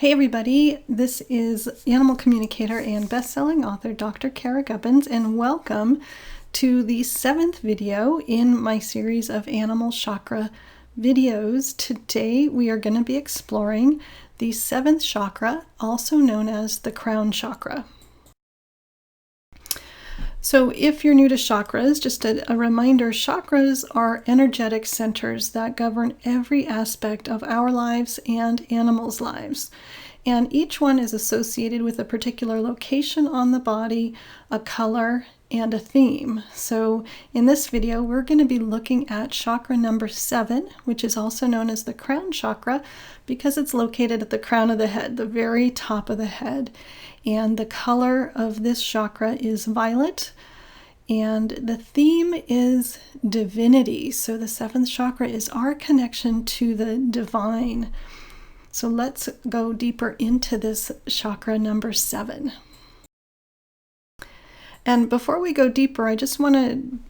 Hey everybody, this is animal communicator and best-selling author Dr. Kara Gubbins, and welcome to the 7th video in my series of animal chakra videos. Today we are going to be exploring the 7th chakra, also known as the crown chakra. So if you're new to chakras, just a reminder, chakras are energetic centers that govern every aspect of our lives and animals' lives. And each one is associated with a particular location on the body, a color, and a theme. So in this video, we're going to be looking at chakra number 7, which is also known as the crown chakra, because it's located at the crown of the head, the very top of the head. And the color of this chakra is violet, and the theme is divinity. So the 7th chakra is our connection to the divine. So let's go deeper into this chakra number 7. And before we go deeper, I just want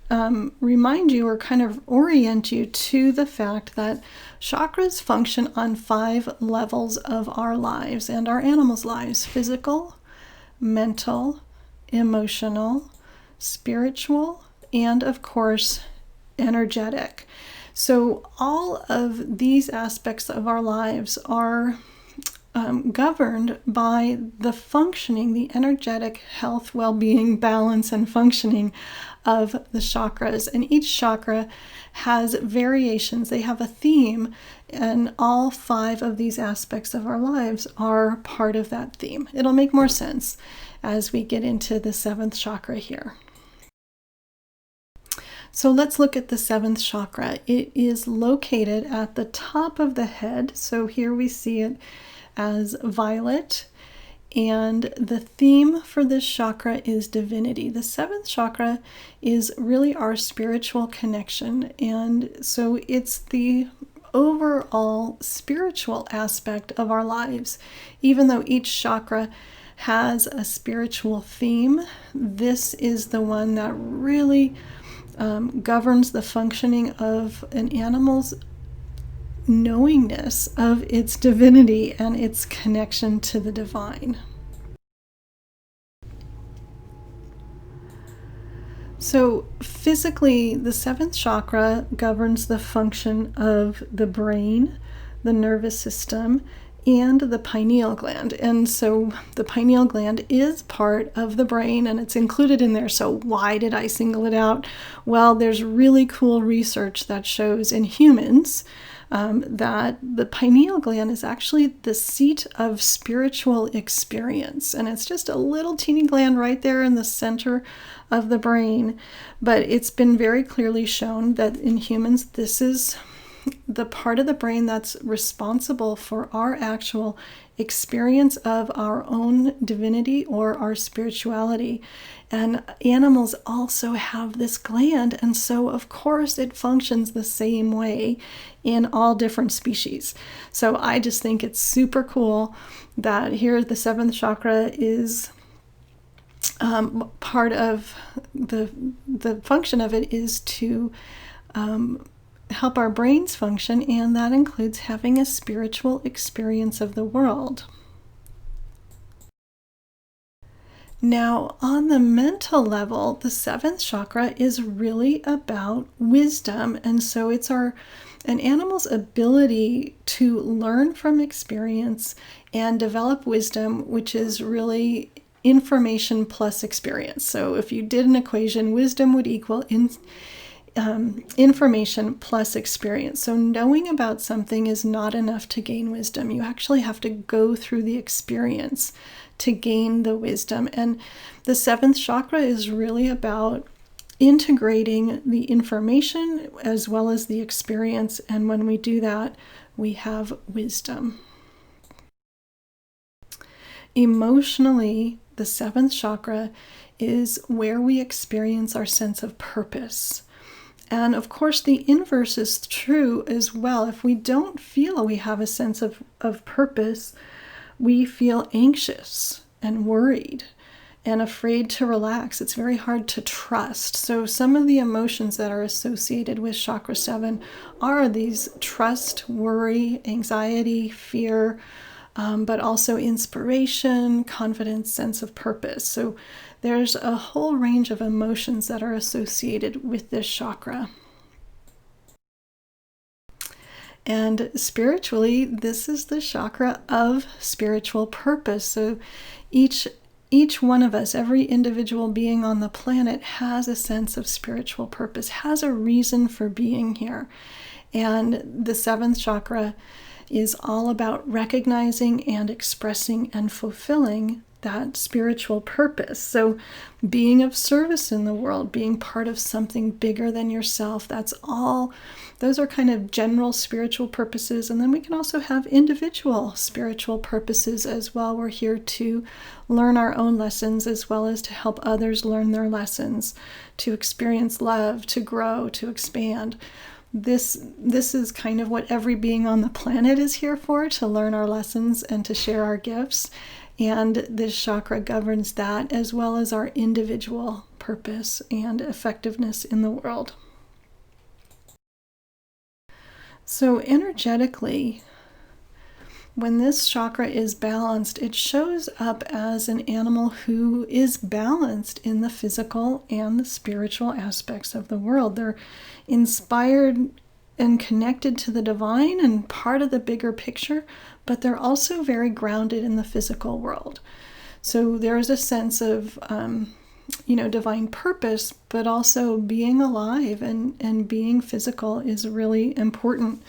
to remind you or kind of orient you to the fact that chakras function on 5 levels of our lives and our animals' lives: physical, mental, emotional, spiritual, and of course, energetic. So all of these aspects of our lives are governed by the functioning, the energetic health, well-being, balance, and functioning of the chakras. And each chakra has variations. They have a theme, and all 5 of these aspects of our lives are part of that theme. It'll make more sense as we get into the 7th chakra here. So let's look at the 7th chakra. It is located at the top of the head. So here we see it as violet, and the theme for this chakra is divinity. The 7th chakra is really our spiritual connection, and so it's the overall spiritual aspect of our lives. Even though each chakra has a spiritual theme, this is the one that really governs the functioning of an animal's knowingness of its divinity and its connection to the divine. So physically, the 7th chakra governs the function of the brain, the nervous system, and the pineal gland. And so the pineal gland is part of the brain and it's included in there. So why did I single it out? Well, there's really cool research that shows in humans that the pineal gland is actually the seat of spiritual experience. And it's just a little teeny gland right there in the center of the brain. But it's been very clearly shown that in humans, this is the part of the brain that's responsible for our actual experience of our own divinity or our spirituality. And animals also have this gland, and so of course it functions the same way in all different species. So I just think it's super cool that here the 7th chakra is part of the function of it is to help our brains function, and that includes having a spiritual experience of the world. Now, on the mental level, the 7th chakra is really about wisdom, and so it's an animal's ability to learn from experience and develop wisdom, which is really information plus experience. So if you did an equation, wisdom would equal information plus experience. So knowing about something is not enough to gain wisdom. You actually have to go through the experience to gain the wisdom. And the 7th chakra is really about integrating the information as well as the experience. And when we do that, we have wisdom. Emotionally, the 7th chakra is where we experience our sense of purpose. And of course, the inverse is true as well. If we don't feel we have a sense of purpose, we feel anxious and worried and afraid to relax. It's very hard to trust. So some of the emotions that are associated with chakra 7 are these trust, worry, anxiety, fear, but also inspiration, confidence, sense of purpose. So there's a whole range of emotions that are associated with this chakra. And spiritually, this is the chakra of spiritual purpose. So each one of us, every individual being on the planet, has a sense of spiritual purpose, has a reason for being here. And the seventh chakra is all about recognizing and expressing and fulfilling that spiritual purpose. So being of service in the world, being part of something bigger than yourself, those are kind of general spiritual purposes. And then we can also have individual spiritual purposes as well. We're here to learn our own lessons as well as to help others learn their lessons, to experience love, to grow, to expand. This is kind of what every being on the planet is here for, to learn our lessons and to share our gifts. And this chakra governs that as well as our individual purpose and effectiveness in the world. So energetically, when this chakra is balanced, it shows up as an animal who is balanced in the physical and the spiritual aspects of the world. They're inspired and connected to the divine and part of the bigger picture, but they're also very grounded in the physical world. So there's a sense of, divine purpose, but also being alive and being physical is really important.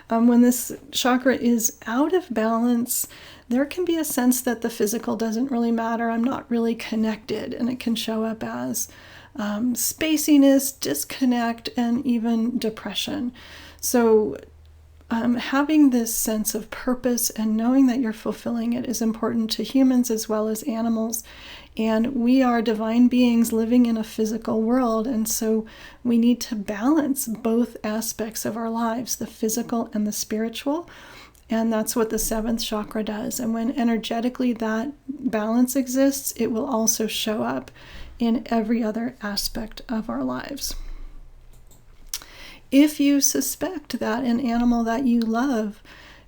When this chakra is out of balance, there can be a sense that the physical doesn't really matter. I'm not really connected, and it can show up as spaciness, disconnect, and even depression. So having this sense of purpose and knowing that you're fulfilling it is important to humans as well as animals. And we are divine beings living in a physical world, and so we need to balance both aspects of our lives, the physical and the spiritual. And that's what the seventh chakra does. And when energetically that balance exists, it will also show up in every other aspect of our lives. If you suspect that an animal that you love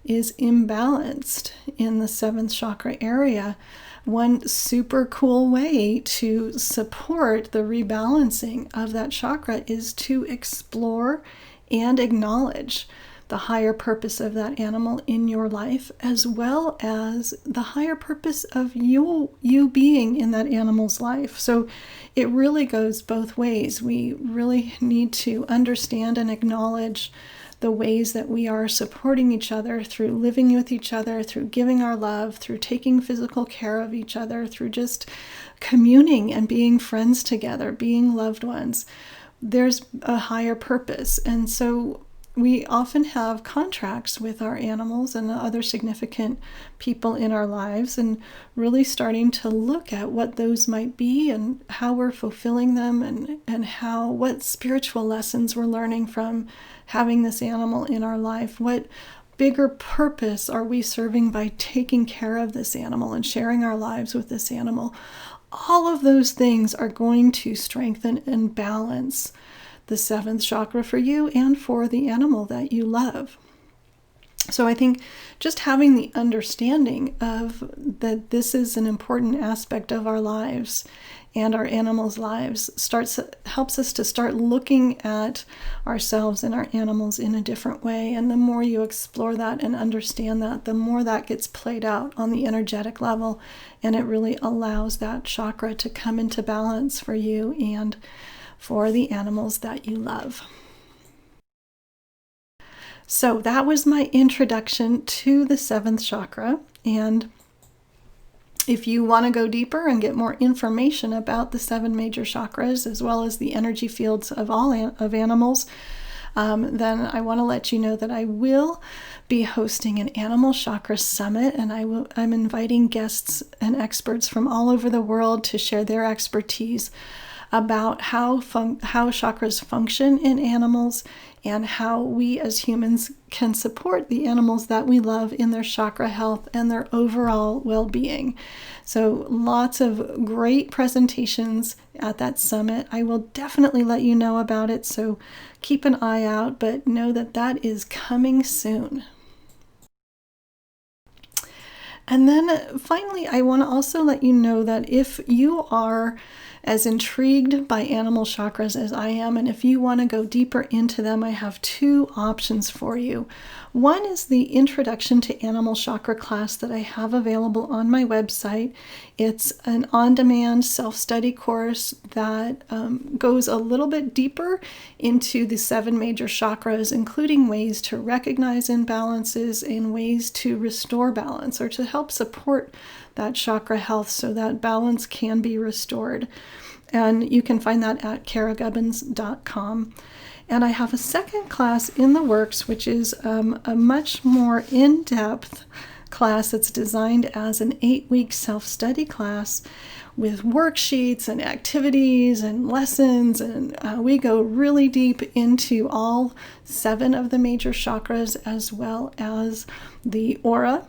is imbalanced in the seventh chakra area, one super cool way to support the rebalancing of that chakra is to explore and acknowledge the higher purpose of that animal in your life, as well as the higher purpose of you being in that animal's life. So it really goes both ways. We really need to understand and acknowledge the ways that we are supporting each other through living with each other, through giving our love, through taking physical care of each other, through just communing and being friends together, being loved ones. There's a higher purpose. And so we often have contracts with our animals and other significant people in our lives, and really starting to look at what those might be and how we're fulfilling them, and what spiritual lessons we're learning from having this animal in our life. What bigger purpose are we serving by taking care of this animal and sharing our lives with this animal? All of those things are going to strengthen and balance the seventh chakra for you and for the animal that you love. So I think just having the understanding of that this is an important aspect of our lives and our animals' lives helps us to start looking at ourselves and our animals in a different way. And the more you explore that and understand that, the more that gets played out on the energetic level, and it really allows that chakra to come into balance for you and for the animals that you love. So that was my introduction to the seventh chakra. And if you want to go deeper and get more information about the seven major chakras, as well as the energy fields of of animals, then I want to let you know that I will be hosting an Animal Chakra Summit, and I'm inviting guests and experts from all over the world to share their expertise about how chakras function in animals and how we as humans can support the animals that we love in their chakra health and their overall well-being. So lots of great presentations at that summit. I will definitely let you know about it, so keep an eye out, but know that that is coming soon. And then finally, I want to also let you know that if you are as intrigued by animal chakras as I am, and if you want to go deeper into them, I have two options for you. One is the Introduction to Animal Chakra class that I have available on my website. It's an on-demand self-study course that goes a little bit deeper into the 7 major chakras, including ways to recognize imbalances and ways to restore balance or to help support that chakra health so that balance can be restored. And you can find that at karagubbins.com. And I have a second class in the works, which is a much more in-depth class that's designed as an 8-week self-study class with worksheets and activities and lessons. And we go really deep into all 7 of the major chakras as well as the aura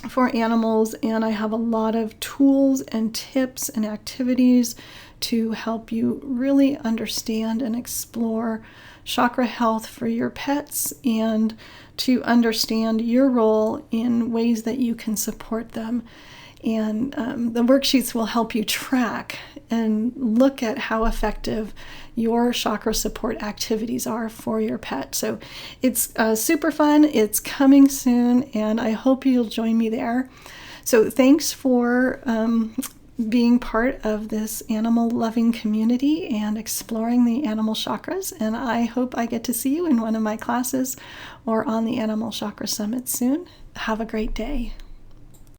for animals, and I have a lot of tools and tips and activities to help you really understand and explore chakra health for your pets and to understand your role in ways that you can support them. And the worksheets will help you track and look at how effective your chakra support activities are for your pet. So it's super fun. It's coming soon, and I hope you'll join me there. So thanks for being part of this animal-loving community and exploring the animal chakras. And I hope I get to see you in one of my classes or on the Animal Chakra Summit soon. Have a great day.